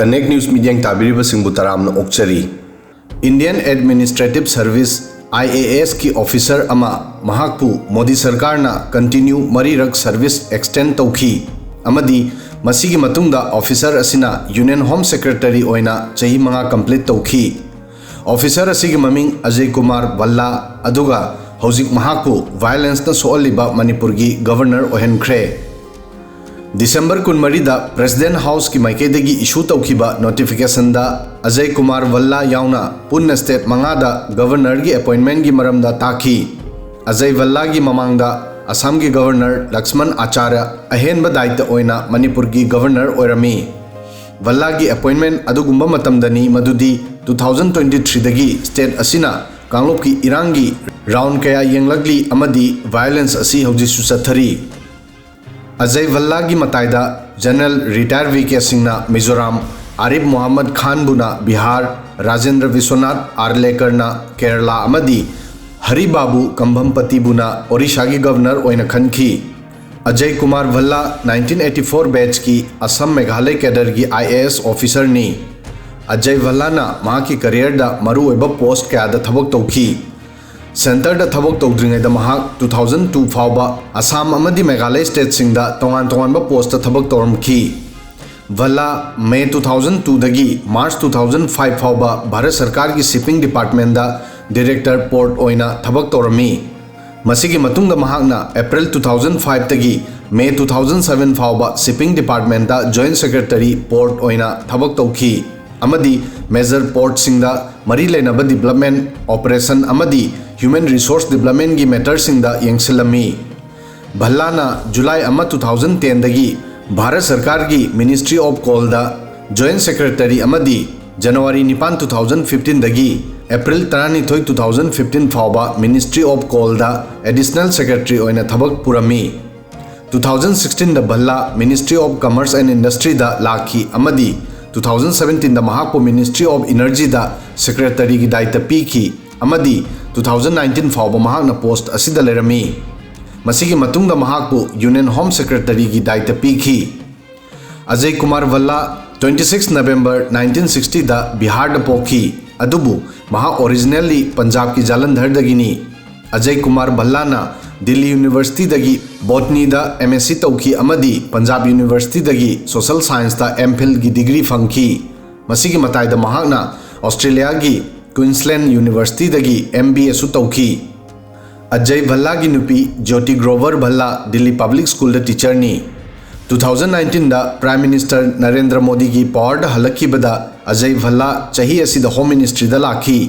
Connect News Media Tabiriba Singbutaram Okchari. Indian Administrative Service IAS की officer अमा महाकु मोदी सरकार ना कंटिन्यू मरीरक सर्विस एक्सटेंड तौखी अमदी मसीगी मतुंगदा ऑफिसर असिना यूनियन होम सेक्रेटरी ओइना चही मंगा कंप्लीट तौखी ऑफिसर असिगी ममिंग अजय कुमार भल्ला अदुगा हौजिक महाकु वायलेंस ना सोअलिबा मणिपुर की गवर्नर ओहनख्रे दिसंबर 19 दा प्रेसिडेंट हाउस की माइकेदगी इशू तौखिबा नोटिफिकेशन दा अजय कुमार भल्ला याउना पुन्ना स्टेट मंगादा गवर्नर की अपॉइंटमेंट की मरमदा ताकी अजय भल्ला की ममांगदा असम की गवर्नर लक्ष्मण आचार्य अहेनबा दायित्व ओइना मणिपुर की गवर्नर ओइरमी भल्ला की अपॉइंटमेंट अदुगुंबा मतमदनी मदुदी 2023 दगी स्टेट असिना kanglupki irang की राउंड कया यंगलगली अमदी वायलेंस असी हौजिसु चथरी अजय भल्ला की मताइदा जनरल रिटायर वीके सिंहना मिजोराम आरिफ मोहम्मद खान बुना बिहार राजेंद्र विश्वनाथ आर्लेकरना केरला अमदी हरि बाबू कंभमपति बुना ओडिशा की गवर्नर ओइना खनखी अजय कुमार भल्ला 1984 बैच की असम मेघालय कैडर की IAS ऑफिसर ने अजय भल्ला ना महाकी करियर दा मरुओइबा पोस्ट क्या दा थबक तौखी सेंटर दा थबक तौद्रिंगै दा महाक 2002 फाउबा असम अमदी मेघालय स्टेट सिंगदा तोंगान बा पोस्ट थबक तौरमखी भल्ला मई 2002 दगी मार्च 2005 फाउबा भारत सरकार की शिपिंग डिपार्टमेंट दा डायरेक्टर पोर्ट ओइना थबक तौरमी मसिगी मतुंग दा महाकना अप्रैल 2005 तगी मई 2007 फाउबा शिपिंग डिपार्टमेंट दा जॉइंट सेक्रेटरी पोर्ट ओइना थबक तौखी अमदी मेजर पोर्ट सिंगदा मरी लेनबा डेवलपमेंट ऑपरेशन अमदी ह्यूमन रिसोर्स डेवलपमेंट की मैटर सिंगदा यंगसिलमी भल्ला ना जुलाई 2010 दगी भारत सरकार की मिनिस्ट्री ऑफ कोल दा जॉइंट सेक्रेटरी अमदी जनवरी 9 2015 दगी अप्रैल 12 2015 फाउबा मिनिस्ट्री ऑफ कोल दा एडिशनल सेक्रेटरी ओइना थबक पुरमी 2016 दा Bhalla ministry of commerce and industry दा लाखी अमदी 2017 दा महाकु मिनिस्ट्री ऑफ एनर्जी दा सेक्रेटरी की दायित्व पीखी अमदी 2019 फाउबा महाकना पोस्ट असिदा लेरमी मसिगी मतुंग दा महाकु यूनियन होम सेक्रेटरी की दायित्व पीखी अजय कुमार भल्ला 26 नवंबर 1960 दा बिहार दा पोखी अदुबु महा ओरिजिनली पंजाब की जालंधर दगिनी अजय कुमार भल्ला ना दिल्ली यूनिवर्सिटी दगी बॉटनी दा MSc तौखी अमदी पंजाब यूनिवर्सिटी दगी सोशल साइंस दा MPhil की डिग्री फंखी मसिगी मताइदा महाकना ऑस्ट्रेलिया की क्वींसलैंड यूनिवर्सिटी दगी MBA सु तौखी अजय भल्ला की नुपी ज्योति ग्रोवर भल्ला दिल्ली पब्लिक स्कूल दा टीचर नी 2019 दा प्राइम मिनिस्टर नरेंद्र मोदी की पावर दा हलक्कीबदा अजय भल्ला चही असिदा होम मिनिस्ट्री दा लाखी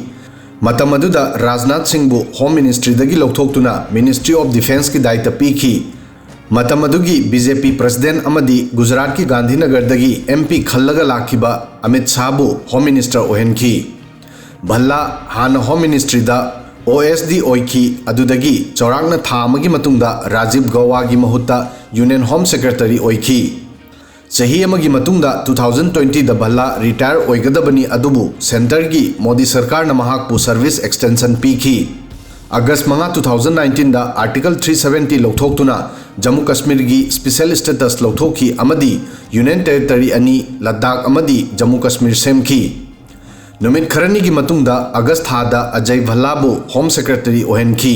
मतम अदुदा राजनाथ सिंह होम मिनिस्ट्री दगी लौथोक्तुना मिनिस्ट्री ऑफ डिफेंस की दायित्व पीखी मतम अदुगी बीजेपी प्रेसिडेंट अमदी गुजरात की गांधीनगर दगी MP खल्लगा लाखिबा अमित शाह होम मिनिस्टर ओहनखी भल्ला हान होम मिनिस्ट्री दा OSD ओइखी अदुदगी चौरांगना था अमगी मतुंगदा राजीव गौवा की महुत्ता यूनियन होम सेक्रेटरी ओइखी चही अमगी मतुंगदा 2020 दा भल्ला रिटायर ओइगदबनी अदुबु सेंटर की मोदी सरकार ना महाकु सर्विस एक्सटेंशन पीखी अगस्त 2019 दा आर्टिकल 370 लौथोक्तुना जम्मू कश्मीर की स्पेशल स्टेटस लौथोखी अमदी यूनियन टेरिटरी अनी लद्दाख अमदी जम्मू कश्मीर सेमखी नुमित खरनी की मतुंगदा अगस्त थादा अजय भल्लाबु होम सेक्रेटरी ओहनखी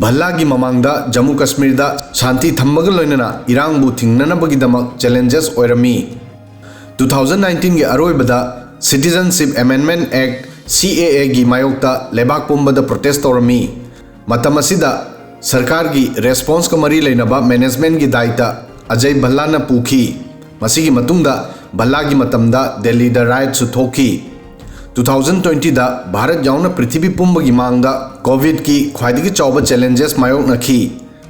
भल्ला की ममांगदा जम्मू कश्मीर दा शांति थम्मग लोइनना इरांगबु थिंगननबगिदमक चैलेंजेस ओइरमी 2019 के अरोइबदा सिटीजनशिप अमेंडमेंट एक्ट CAA की मायोक्ता लेबाक पुंबदा प्रोटेस्ट तौरमी मतम असिदा सरकार की रेस्पॉन्स का मरी लेनबा मैनेजमेंट की दायित्व अजय भल्ला न पूखी मसीगी मतुंगदा भल्ला की मतमदा दिल्ली दा राइट सुथोखी 2020 दा भारत याउना पृथ्वी पुंब की मांगदा कोविड की ख्वाइदगी चौबा चैलेंजेस मायोक नखी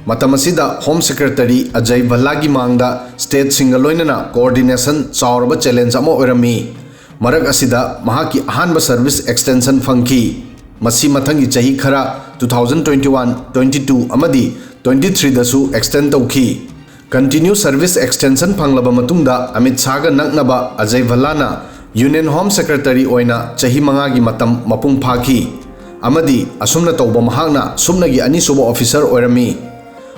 मतम असिदा होम सेक्रेटरी अजय भल्ला की मांगदा स्टेट सिंगल लोइनना कोऑर्डिनेशन चौरबा चैलेंज अमा ओइरमी मरक असिदा महाकी अहानबा सर्विस एक्सटेंशन फंखी मसी मथंगी चही खरा 2021 22 अमदी 23 दसु एक्सटेंड तौखी कंटिन्यू सर्विस एक्सटेंशन फंगलबा मतुंगदा अमित शाह गा नकनबा अजय भल्ला ना यूनियन होम सेक्रेटरी ओइना चही मंगा की मतम मपुंग फाखी अमदी असुमना तौबा महाकना सुमनगी अनिसुबा ऑफिसर ओइरमी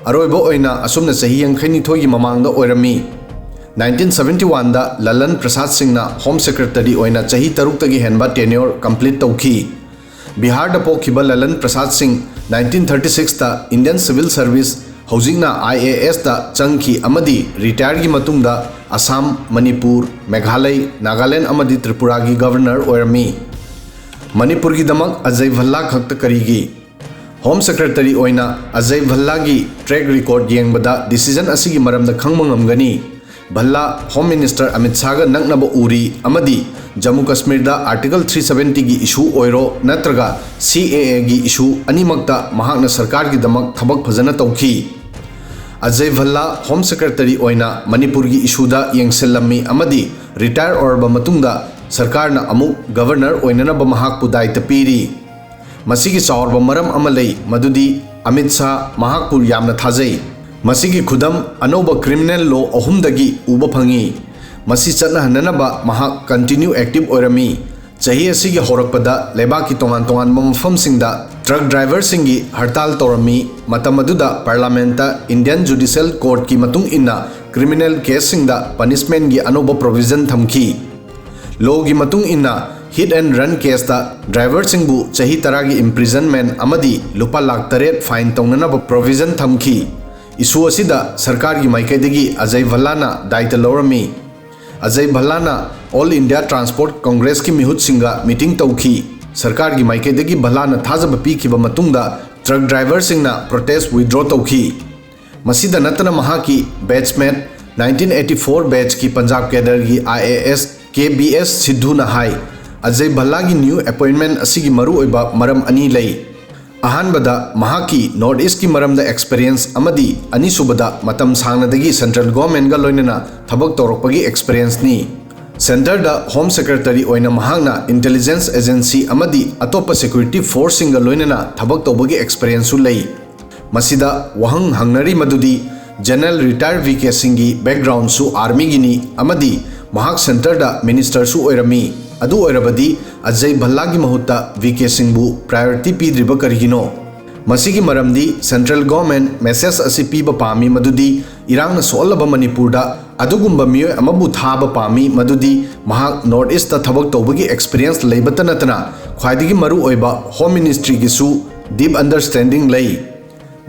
अरोइबा ओइना असुमना चही 92 की ममांगदा ओइरमी 1971 da Lalan Prasad Singh na Home Secretary oina chahi taruk tagi henba tenure complete tauki. Bihar da pokhiba Lalan Prasad Singh 1936 da Indian Civil Service Hojingna IAS da changki amadi retire gi matung da Assam, Manipur, Meghalaya, Nagaland amadi Tripura gi governor oirami. Manipur gi damak Ajay Bhalla khakta Karigi. Home Secretary oina Ajay Bhalla gi track record yengbada decision asigi maramda khangmangamgani. Bhalla Home Minister Amit Shah ga naknaba uri amadi Jammu Kashmir da Article 370 gi issue oiro natraga CAA gi issue animakta mahakna sarkar gi damak thabak phajana tauki. Ajay Bhalla Home Secretary oina Manipur gi issue da yengsellammi amadi retire orba matungda sarkar na amuk governor oinana ba mahak pu daitya piri. Masigi chaurba maram amalai madudi Amit Shah Mahakpur yamna thajai. Masigi khudam anoba criminal law ahumdagi uba phangi. Masi chatna hananaba mahak continue active oirami. Chahi asigi horakpada lebaki tongan mafamsingda truck driver singi hartal torami matamaduda parliamenta Indian Judicial Court ki matung inna criminal case singda punishment gi anoba provision thamki. Law gi matung inna hit and run case da driver singbu chahi taragi imprisonment amadi lupa lakh taret fine tongnanaba provision thamki. Issue asida sarkar gi maikaidagi Ajay Bhalla na daitya lorami. Ajay Bhalla na All India Transport Congress ki mihut singa meeting tauki. Sarkar gi maikaidagi Bhalla na thajaba pikiba matungda truck driver singna protest withdraw tauki. Masida natana Mahaki batchmate 1984 batch ki Punjab cadre gi IAS KBS Sidhu na hai Ajay Bhalla gi new appointment asigi maru oiba maram ani lay. Ahanbada Mahaki North East ki maramda experience amadi anisubada matam sangnadagi central government ga loinana thabak torokpagi experience ni. Center da Home Secretary oina mahangna intelligence agency amadi atopa security force singa loinana thabak tobagi experience su lay. Masida wahang hangnari madudi general retired VK Singhi background su army gini amadi Mahak Center da minister su oirami. Adu oirabadi Ajay Bhalla gi mahutta VK Singh priority pidriba karigino. Masigi maramdi central government message asi piba pami madudi irang na solaba Manipur da adugumba miyoy amabu thaba pami madudi mahak North East ta thabak tawbagi experience leibata natana khwaidigi maru oiba Home Ministry gi su deep understanding lay.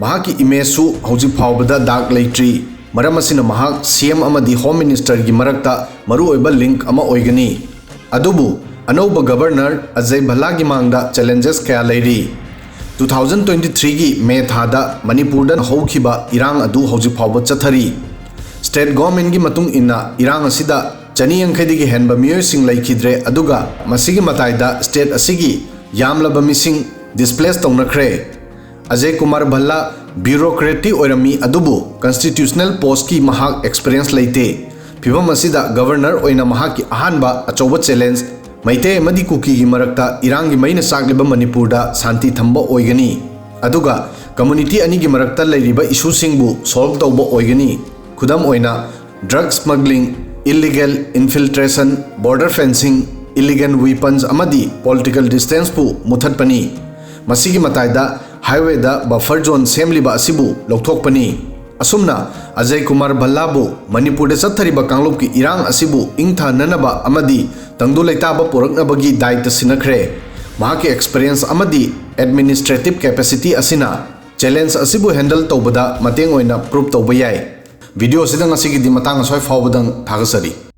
Mahaki image su hauji phawbada dak leitri. Maram asina mahak CM amadi Home Minister gi marakta maru oiba link ama oigani. Adubu Anoba Governor Ajay Bhalla gi mangda challenges kaya lairi. 2023 gi May thada Manipur dan haukiba irang adu hauji phawba chathari. State government gi matung inna irang asida chani yankhai gi henba miyoy sing laikidre aduga masigi mataida state asigi yamlaba missing displaced tongnakhre. Ajay Kumar Bhalla bureaucratic oirami adubu constitutional post ki mahak experience laite. Pibam asida governor oina mahaki ahanba achoba challenge maite amadi kuki gi marakta irangi maina sagliba Manipur da santi thamba oigani. Aduga community ani gi marakta lairiba issue singbu solve tawba oigani. Khudam oina drug smuggling, illegal infiltration, border fencing, illegal weapons amadi political distance pu muthatpani. Masigi mataida highway da buffer zone semliba asibu lokthokpani. Asumna Ajay Kumar Bhalla bu Manipur de chathariba kanglupki irang asibu ingthahanaba amadi tangdu leitaba puraknabagi daitya sinakhre. Mahaki experience amadi administrative capacity asina challenge asibu handle toubada mateng oina prove toba yai. Video sidang asigi di matang asoi fawbadang thagasari.